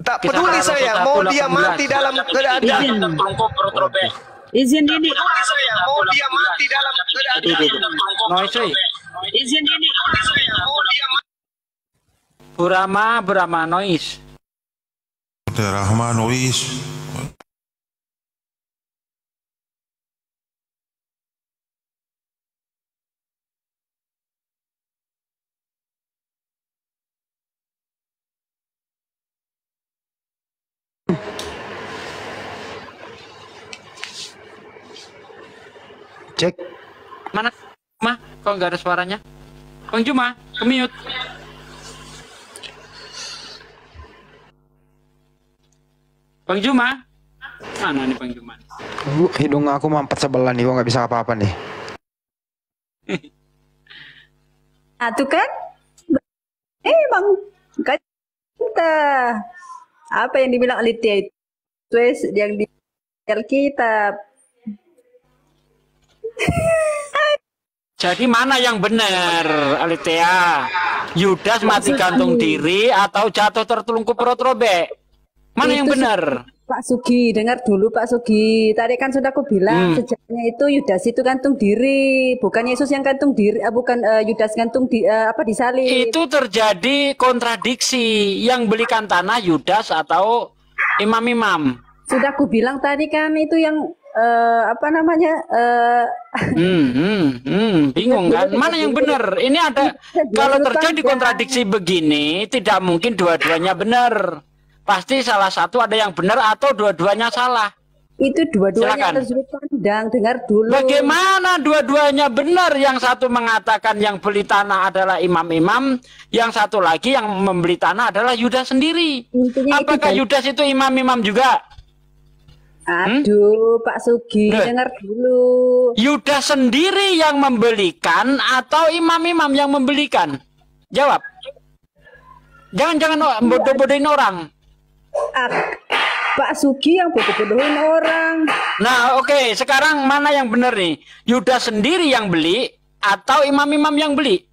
S1: Tak peduli saya, mau dia mati dalam keadaan
S3: tertelungkup perut robek.
S6: Izin ini.
S1: peduli saya, mau dia mati dalam keadaan
S3: Noise.
S6: Izin ini.
S1: mau dia mati.
S3: Burama noise.
S7: Rahman Uis.
S5: Cek.
S3: Mana? Mah, kok nggak ada suaranya? Bang Juma, ke-mute. Bang Juma? Mana nih Bang Juma?
S5: Hidung aku mampet sebelah nih, gua nggak bisa apa-apa nih.
S4: Nah, tuh kan? Bang, kita apa yang dibilang Alitia itu yang di Alkitab.
S3: Jadi mana yang benar, Alitia? Yudas mati gantung diri atau jatuh tertelungkup perut robek? Mana yang benar?
S4: Pak Sugi, dengar dulu Pak Sugi. Tadi kan sudah aku bilang sejarahnya itu Yudas itu gantung diri, bukan Yesus yang gantung diri, bukan Yudas gantung disalib.
S3: Itu terjadi kontradiksi. Yang belikan tanah Yudas atau imam-imam.
S4: Sudah aku bilang tadi kan itu yang
S3: bingung kan? Mana yang benar? Ini ada, kalau terjadi kontradiksi begini, tidak mungkin dua-duanya benar. Pasti salah satu ada yang benar atau dua-duanya salah.
S4: Itu dua-duanya sudut pandang. Dengar dulu.
S3: Bagaimana dua-duanya benar? Yang satu mengatakan yang beli tanah adalah imam-imam, yang satu lagi yang membeli tanah adalah Yudas sendiri.
S4: Intinya
S3: apakah Yudas itu imam-imam juga?
S4: Aduh, Pak Sugi, dengar dulu.
S3: Yudas sendiri yang membelikan atau imam-imam yang membelikan? Jawab. Jangan bodoh-bodohin orang.
S4: Pak Sugi yang bodoh-bodohin orang.
S3: Nah, oke. Sekarang mana yang benar nih? Yudas sendiri yang beli atau imam-imam yang beli?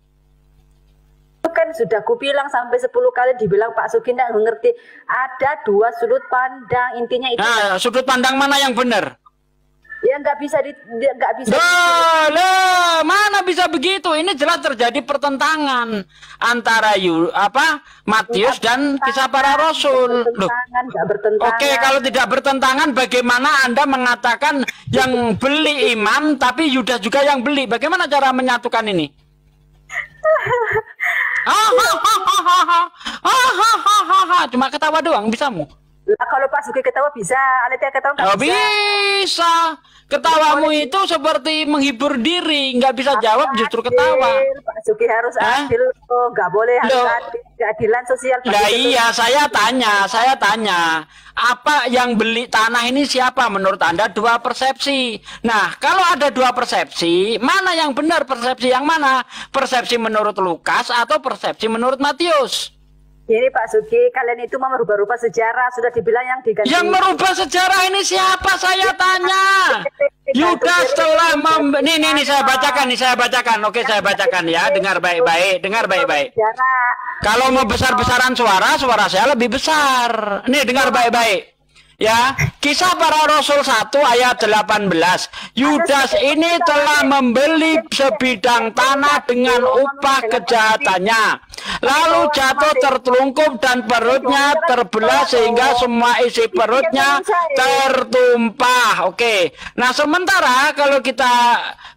S4: Kan sudah ku bilang sampai 10 kali dibilang Pak Sugi tidak mengerti. Ada dua sudut pandang, intinya itu.
S3: Nah, sudut pandang mana yang benar?
S4: Ya nggak bisa
S3: Mana bisa begitu? Ini jelas terjadi pertentangan antara Matius dan Kisah Para Rasul. Oke, kalau tidak bertentangan, bagaimana Anda mengatakan yang beli imam tapi Yudas juga yang beli? Bagaimana cara menyatukan ini? Cuma ketawa doang bisamu.
S4: Nah, kalau Pak Sugi ketawa bisa, Alitia ketawa nggak bisa.
S3: Bisa. Ketawamu itu seperti menghibur diri, nggak bisa jawab justru ketawa.
S4: Pak Sugi harus adil, nggak boleh harus adil, keadilan sosial.
S3: Nah iya, saya tanya, apa yang beli tanah ini siapa menurut Anda? Dua persepsi. Nah, kalau ada dua persepsi, mana yang benar? Persepsi yang mana? Persepsi menurut Lukas atau persepsi menurut Matius?
S4: Ini Pak Sugi, kalian itu mau merubah-rubah sejarah, sudah dibilang yang diganti.
S3: Yang merubah sejarah ini siapa? Saya tanya. Yudas telah nih saya bacakan. Oke, saya bacakan ya. Dengar baik-baik. Kalau mau besar-besaran suara saya lebih besar. Nih, dengar baik-baik. Ya, Kisah Para Rasul 1 ayat 18. Yudas ini telah membeli sebidang tanah dengan upah kejahatannya. Lalu jatuh tertelungkup dan perutnya terbelah sehingga semua isi perutnya tertumpah. Oke. Nah, sementara kalau kita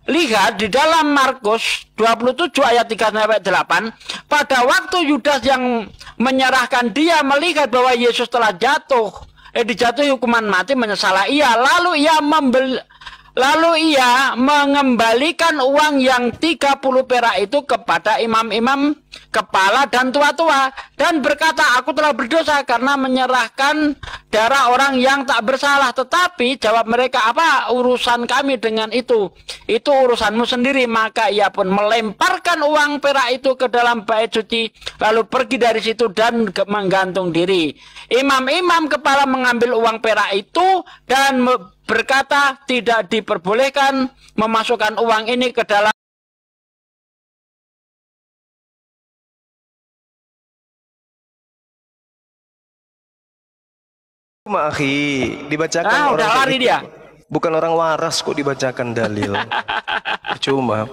S3: lihat di dalam Markus 27 ayat 3-8, pada waktu Yudas yang menyerahkan dia melihat bahwa Yesus telah dijatuhi hukuman mati, menyesalah ia, lalu ia mengembalikan uang yang 30 perak itu kepada imam-imam kepala dan tua-tua dan berkata, aku telah berdosa karena menyerahkan darah orang yang tak bersalah. Tetapi jawab mereka, apa urusan kami dengan itu? Itu urusanmu sendiri. Maka ia pun melemparkan uang perak itu ke dalam bait suci, lalu pergi dari situ dan menggantung diri. Imam-imam kepala mengambil uang perak itu dan berkata, tidak diperbolehkan memasukkan uang ini ke dalam
S1: akhi, dibacakan orang
S3: udah lari dia.
S1: Bukan orang waras kok dibacakan dalil. Cuma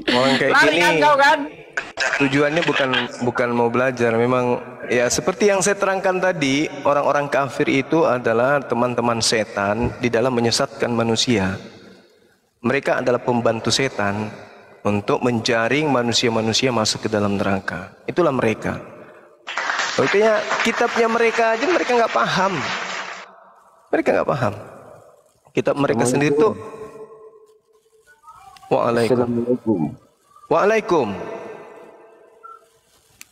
S1: orang kayak
S3: lari
S1: gini
S3: kan kau kan?
S1: Tujuannya bukan mau belajar. Memang ya seperti yang saya terangkan tadi, orang-orang kafir itu adalah teman-teman setan di dalam menyesatkan manusia. Mereka adalah pembantu setan untuk menjaring manusia-manusia masuk ke dalam neraka. Itulah mereka. Makanya kitabnya mereka aja mereka nggak paham. Mereka nggak paham. Kitab mereka sendiri tuh.
S8: Assalamualaikum.
S1: Waalaikum.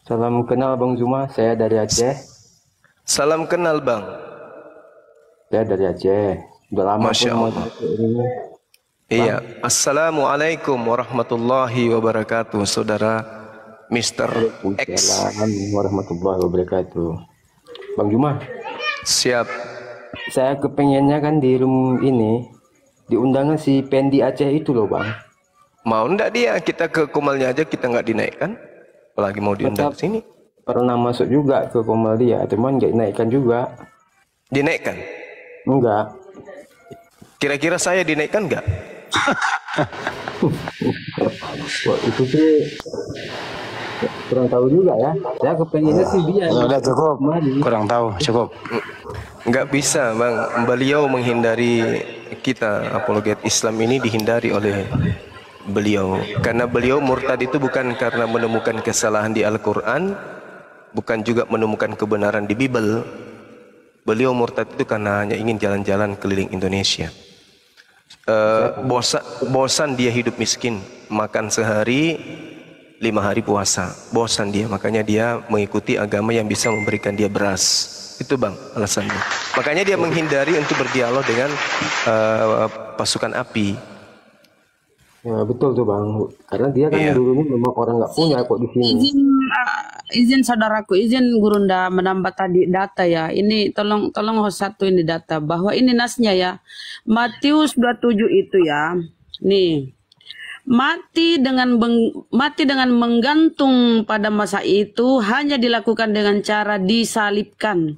S8: Salam kenal Bang Zuma, saya dari Aceh.
S1: Salam kenal Bang.
S8: Saya dari Aceh. Udah lama.
S1: Masya Allah. Iya. Assalamualaikum warahmatullahi wabarakatuh, saudara Mr. X.
S8: Assalamualaikum warahmatullahi wabarakatuh. Bang Juma.
S1: Siap.
S8: Saya kepengennya kan di room ini diundangan si Pendi Aceh itu loh Bang.
S1: Mau ndak dia? Kita ke Komalnya aja, kita nggak dinaikkan. Apalagi mau diundang ke sini.
S8: Pernah masuk juga ke Komal dia, cuman nggak dinaikkan juga.
S1: Dinaikkan?
S8: Enggak.
S1: Kira-kira saya dinaikkan nggak?
S8: Wah, itu sih kurang tahu juga ya. Saya kepengennya sih dia.
S5: Udah cukup. Kurang tahu, cukup.
S1: Nggak bisa Bang. Beliau menghindari kita. Apologet Islam ini dihindari oleh beliau. Karena beliau murtad itu bukan karena menemukan kesalahan di Al-Quran, bukan juga menemukan kebenaran di Bible. Beliau murtad itu karena hanya ingin jalan-jalan keliling Indonesia. Bosan dia hidup miskin, makan sehari 5 hari puasa, bosan dia, makanya dia mengikuti agama yang bisa memberikan dia beras. Itu Bang alasannya. Makanya dia menghindari untuk berdialog dengan pasukan api.
S8: Ya, betul tuh Bang, karena dia kan dulunya memang orang nggak punya kok di sini.
S6: Izin saudaraku, izin Gurunda menambah tadi data ya. Ini tolong host satu ini data bahwa ini nasnya ya. Matius 27 itu ya. Nih. Mati dengan menggantung pada masa itu hanya dilakukan dengan cara disalibkan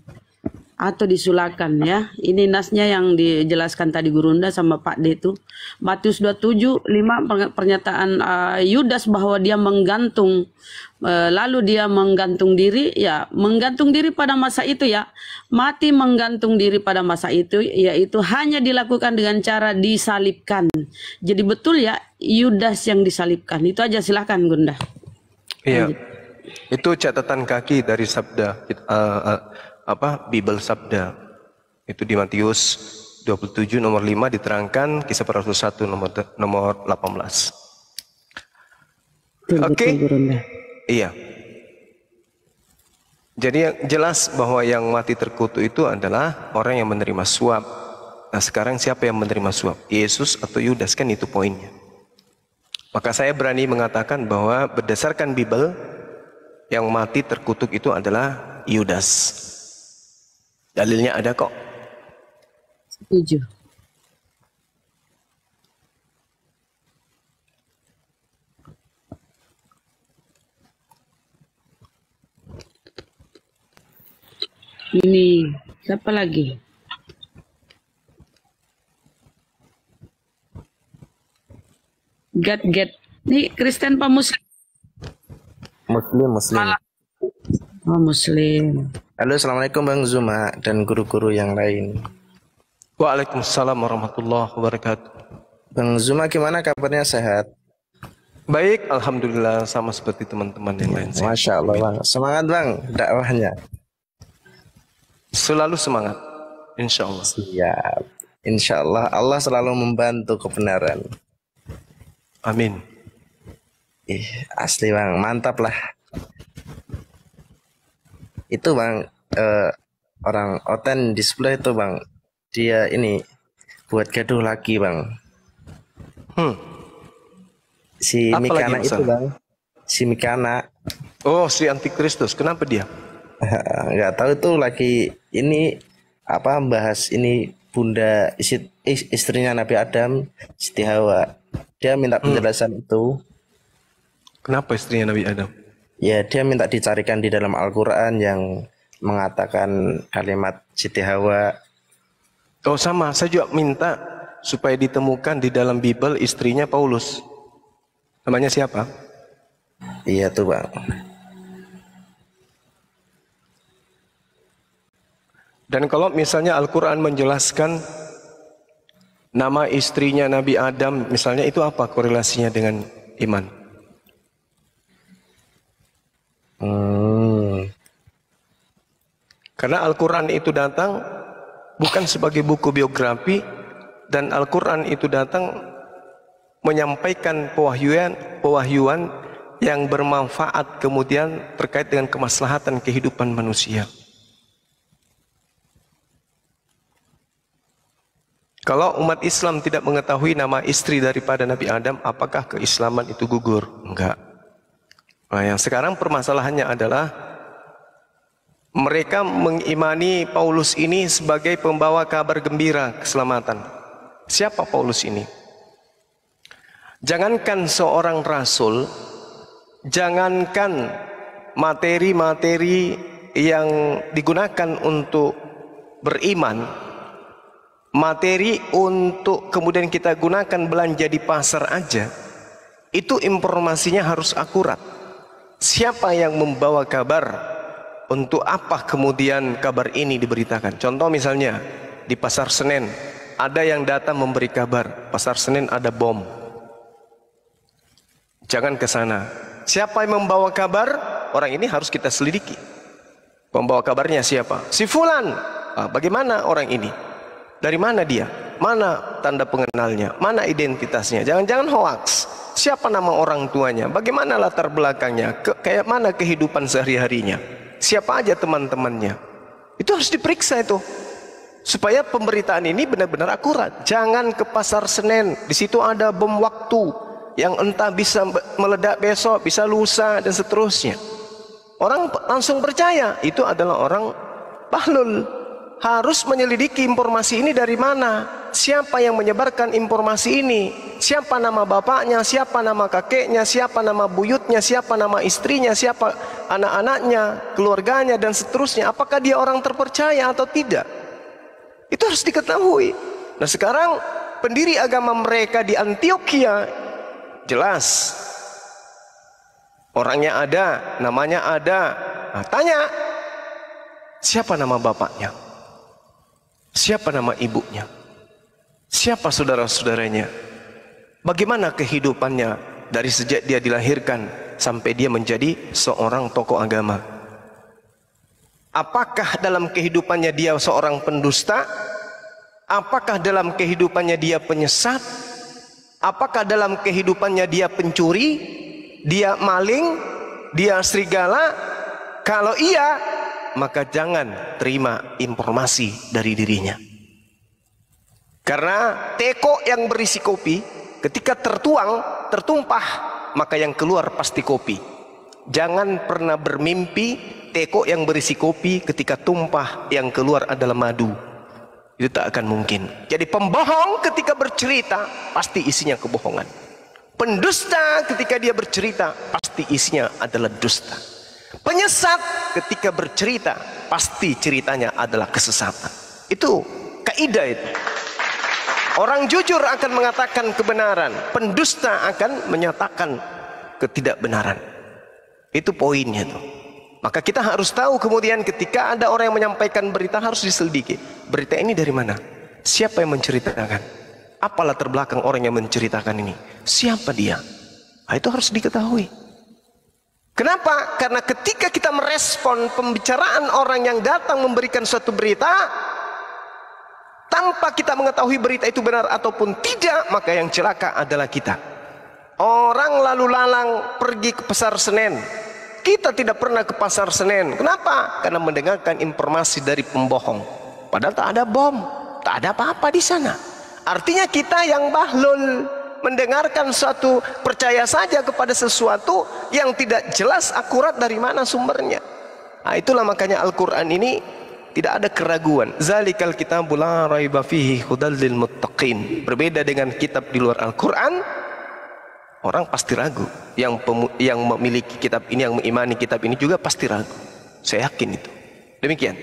S6: atau disulakan ya. Ini nasnya yang dijelaskan tadi Gurunda sama Pak D itu. Matius 27:5 pernyataan Yudas bahwa dia menggantung lalu dia menggantung diri ya, menggantung diri pada masa itu ya. Mati menggantung diri pada masa itu yaitu hanya dilakukan dengan cara disalibkan. Jadi betul ya Yudas yang disalibkan. Itu aja, silahkan Gunda.
S1: Iya. Itu catatan kaki dari sabda Bible Sabda. Itu di Matius 27 nomor 5 diterangkan, Kisah Para Rasul 1 nomor 18. Oke. Iya. Jadi yang jelas bahwa yang mati terkutuk itu adalah orang yang menerima suap. Nah, sekarang siapa yang menerima suap? Yesus atau Yudas, kan itu poinnya. Maka saya berani mengatakan bahwa berdasarkan Bible yang mati terkutuk itu adalah Yudas. Dalilnya ada kok.
S6: Setuju. Ini siapa lagi? Get. Nih Kristen apa Muslim?
S2: Muslim.
S6: Oh Muslim.
S2: Halo, assalamualaikum Bang Zuma dan guru-guru yang lain.
S1: Waalaikumsalam warahmatullahi wabarakatuh.
S9: Bang Zuma gimana kabarnya, sehat?
S1: Baik, alhamdulillah, sama seperti teman-teman yang lain.
S9: Masya Allah Bang. Semangat Bang dakwahnya.
S1: Selalu semangat, insya Allah.
S9: Siap. Insya Allah Allah selalu membantu kebenaran.
S1: Amin.
S9: Asli Bang, mantap lah. Itu Bang, orang Oten di sebelah itu Bang, dia ini buat gaduh lagi Bang. Si
S1: Apa
S9: Mikana
S1: lagi,
S9: itu Bang, si Mikana.
S1: Oh, si Antikristus, kenapa dia?
S9: Nggak tahu tuh, lagi ini apa, bahas ini bunda istrinya Nabi Adam, Siti Hawa. Dia minta penjelasan itu.
S1: Kenapa istrinya Nabi Adam?
S9: Ya, dia minta dicarikan di dalam Al-Quran yang mengatakan kalimat Siti Hawa.
S1: Oh sama, saya juga minta supaya ditemukan di dalam Bible istrinya Paulus. Namanya siapa?
S9: Iya tuh Bang.
S1: Dan kalau misalnya Al-Quran menjelaskan nama istrinya Nabi Adam, misalnya, itu apa korelasinya dengan iman? Karena Al-Quran itu datang bukan sebagai buku biografi, dan Al-Quran itu datang menyampaikan pewahyuan yang bermanfaat kemudian terkait dengan kemaslahatan kehidupan manusia. Kalau umat Islam tidak mengetahui nama istri daripada Nabi Adam, apakah keislaman itu gugur? Enggak. Nah, yang sekarang permasalahannya adalah mereka mengimani Paulus ini sebagai pembawa kabar gembira keselamatan. Siapa Paulus ini? Jangankan seorang rasul, jangankan materi-materi yang digunakan untuk beriman, materi untuk kemudian kita gunakan belanja di pasar aja, itu informasinya harus akurat. Siapa yang membawa kabar? Untuk apa kemudian kabar ini diberitakan? Contoh misalnya di Pasar Senen ada yang datang memberi kabar, Pasar Senen ada bom, jangan ke sana. Siapa yang membawa kabar? Orang ini harus kita selidiki. Pembawa kabarnya siapa? Si Fulan. Bagaimana orang ini? Dari mana dia? Mana tanda pengenalnya? Mana identitasnya? Jangan-jangan hoax. Siapa nama orang tuanya? Bagaimana latar belakangnya? Kayak mana kehidupan sehari-harinya? Siapa aja teman-temannya? Itu harus diperiksa itu, supaya pemberitaan ini benar-benar akurat. Jangan ke Pasar Senen, di situ ada bom waktu yang entah bisa meledak besok, bisa lusa dan seterusnya. Orang langsung percaya itu adalah orang bahlul. Harus menyelidiki informasi ini dari mana, siapa yang menyebarkan informasi ini, siapa nama bapaknya, siapa nama kakeknya, siapa nama buyutnya, siapa nama istrinya, siapa anak-anaknya, keluarganya dan seterusnya. Apakah dia orang terpercaya atau tidak? Itu harus diketahui. Nah sekarang pendiri agama mereka di Antioquia jelas, orangnya ada, namanya ada. Nah, tanya, siapa nama bapaknya? Siapa nama ibunya? Siapa saudara-saudaranya? Bagaimana kehidupannya dari sejak dia dilahirkan sampai dia menjadi seorang tokoh agama? Apakah dalam kehidupannya dia seorang pendusta? Apakah dalam kehidupannya dia penyesat? Apakah dalam kehidupannya dia pencuri? Dia maling? Dia serigala? Kalau iya, maka jangan terima informasi dari dirinya. Karena teko yang berisi kopi ketika tertumpah, maka yang keluar pasti kopi. Jangan pernah bermimpi teko yang berisi kopi ketika tumpah yang keluar adalah madu. Itu tak akan mungkin. Jadi pembohong ketika bercerita pasti isinya kebohongan. Pendusta ketika dia bercerita pasti isinya adalah dusta. Penyesat ketika bercerita pasti ceritanya adalah kesesatan. Itu kaidah itu. Orang jujur akan mengatakan kebenaran, pendusta akan menyatakan ketidakbenaran. Itu poinnya tuh. Maka kita harus tahu kemudian ketika ada orang yang menyampaikan berita harus diselidiki. Berita ini dari mana? Siapa yang menceritakan? Apa latar belakang orang yang menceritakan ini? Siapa dia? Nah, itu harus diketahui. Kenapa? Karena ketika kita merespon pembicaraan orang yang datang memberikan suatu berita, tanpa kita mengetahui berita itu benar ataupun tidak, maka yang celaka adalah kita. Orang lalu lalang pergi ke pasar Senen, kita tidak pernah ke pasar Senen. Kenapa? Karena mendengarkan informasi dari pembohong. Padahal tak ada bom, tak ada apa-apa di sana. Artinya kita yang bahlul, mendengarkan suatu, percaya saja kepada sesuatu yang tidak jelas akurat dari mana sumbernya. Nah, itulah makanya Al-Quran ini tidak ada keraguan. Zalikal kitabul la raiba fihi hudal lil muttaqin. Berbeda dengan kitab di luar Al-Quran, orang pasti ragu. Yang memiliki kitab ini, yang mengimani kitab ini juga pasti ragu. Saya yakin itu. Demikian.